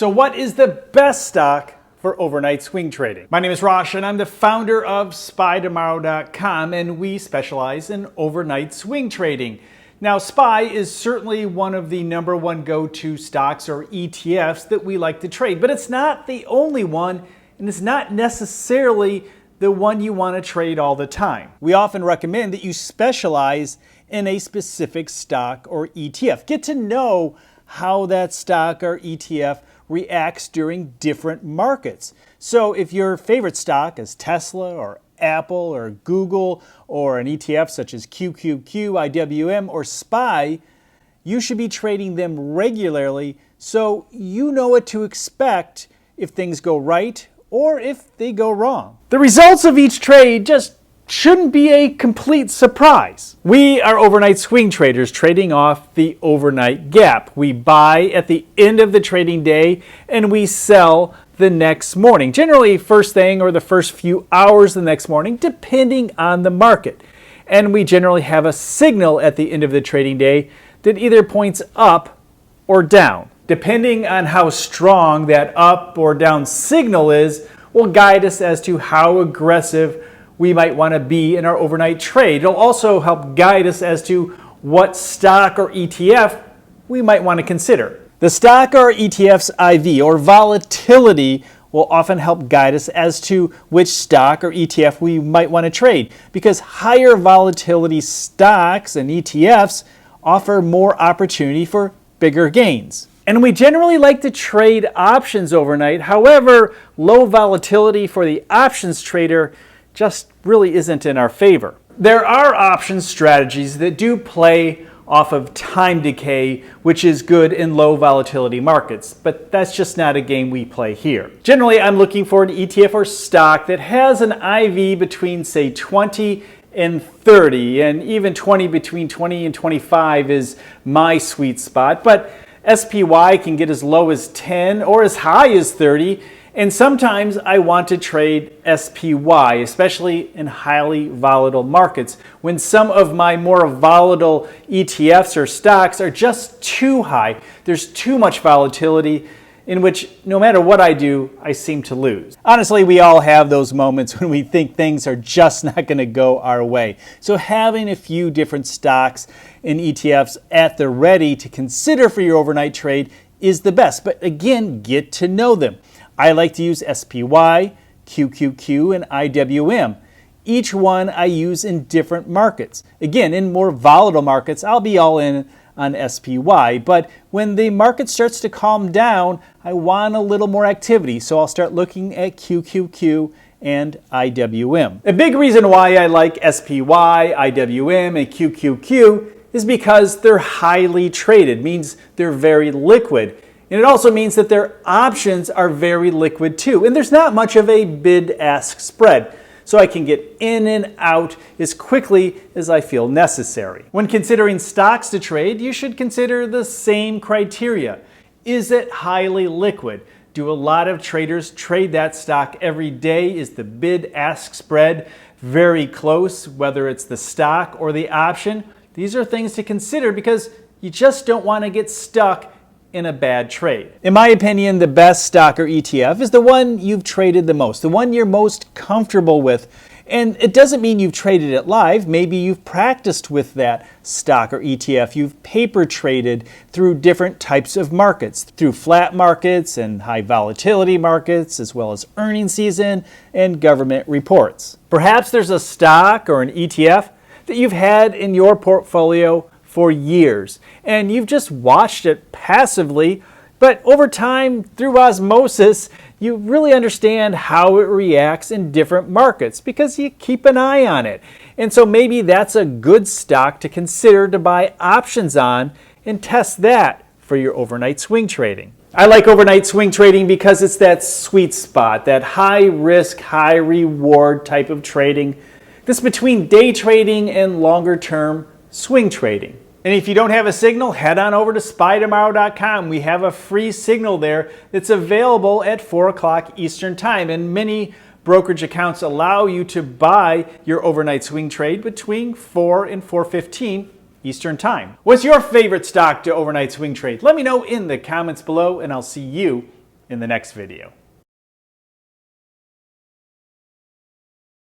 So what is the best stock for overnight swing trading? My name is Rosh and I'm the founder of SpyTomorrow.com, and we specialize in overnight swing trading. Now, SPY is certainly one of the #1 go-to stocks or ETFs that we like to trade, but it's not the only one, and it's not necessarily the one you want to trade all the time. We often recommend that you specialize in a specific stock or ETF. Get to know how that stock or ETF reacts during different markets. So if your favorite stock is Tesla or Apple or Google or an ETF such as QQQ, IWM, or SPY, you should be trading them regularly so you know what to expect if things go right or if they go wrong. The results of each trade just shouldn't be a complete surprise. We are overnight swing traders trading off the overnight gap. We buy at the end of the trading day and we sell the next morning, generally first thing or the first few hours the next morning, depending on the market. And we generally have a signal at the end of the trading day that either points up or down. Depending on how strong that up or down signal is, will guide us as to how aggressive we might want to be in our overnight trade. It'll also help guide us as to what stock or ETF we might want to consider. The stock or ETF's IV, or volatility, will often help guide us as to which stock or ETF we might want to trade, because higher volatility stocks and ETFs offer more opportunity for bigger gains. And we generally like to trade options overnight. However, low volatility for the options trader just really isn't in our favor. There are options strategies that do play off of time decay, which is good in low volatility markets, but that's just not a game we play here. Generally, I'm looking for an ETF or stock that has an IV between, say, 20 and 30, and even between 20 and 25 is my sweet spot, but SPY can get as low as 10 or as high as 30. And sometimes I want to trade SPY, especially in highly volatile markets, when some of my more volatile ETFs or stocks are just too high. There's too much volatility in which no matter what I do, I seem to lose. Honestly, we all have those moments when we think things are just not going to go our way. So having a few different stocks and ETFs at the ready to consider for your overnight trade is the best. But again, get to know them. I like to use SPY, QQQ, and IWM. Each one I use in different markets. Again, in more volatile markets, I'll be all in on SPY, but when the market starts to calm down, I want a little more activity, so I'll start looking at QQQ and IWM. A big reason why I like SPY, IWM, and QQQ is because they're highly traded, means they're very liquid. And it also means that their options are very liquid too. And there's not much of a bid-ask spread, so I can get in and out as quickly as I feel necessary. When considering stocks to trade, you should consider the same criteria. Is it highly liquid? Do a lot of traders trade that stock every day? Is the bid-ask spread very close, whether it's the stock or the option? These are things to consider because you just don't want to get stuck in a bad trade. In my opinion, the best stock or ETF is the one you've traded the most, the one you're most comfortable with. And it doesn't mean you've traded it live. Maybe you've practiced with that stock or ETF. You've paper traded through different types of markets, through flat markets and high volatility markets, as well as earnings season and government reports. Perhaps there's a stock or an ETF that you've had in your portfolio for years, and you've just watched it passively, but over time, through osmosis, you really understand how it reacts in different markets because you keep an eye on it. And so maybe that's a good stock to consider to buy options on and test that for your overnight swing trading. I like overnight swing trading because it's that sweet spot, that high risk, high reward type of trading that's between day trading and longer term swing trading. And if you don't have a signal, head on over to SpyTomorrow.com. We have a free signal there that's available at 4 o'clock Eastern Time. And many brokerage accounts allow you to buy your overnight swing trade between 4 and 4:15 Eastern Time. What's your favorite stock to overnight swing trade? Let me know in the comments below, and I'll see you in the next video.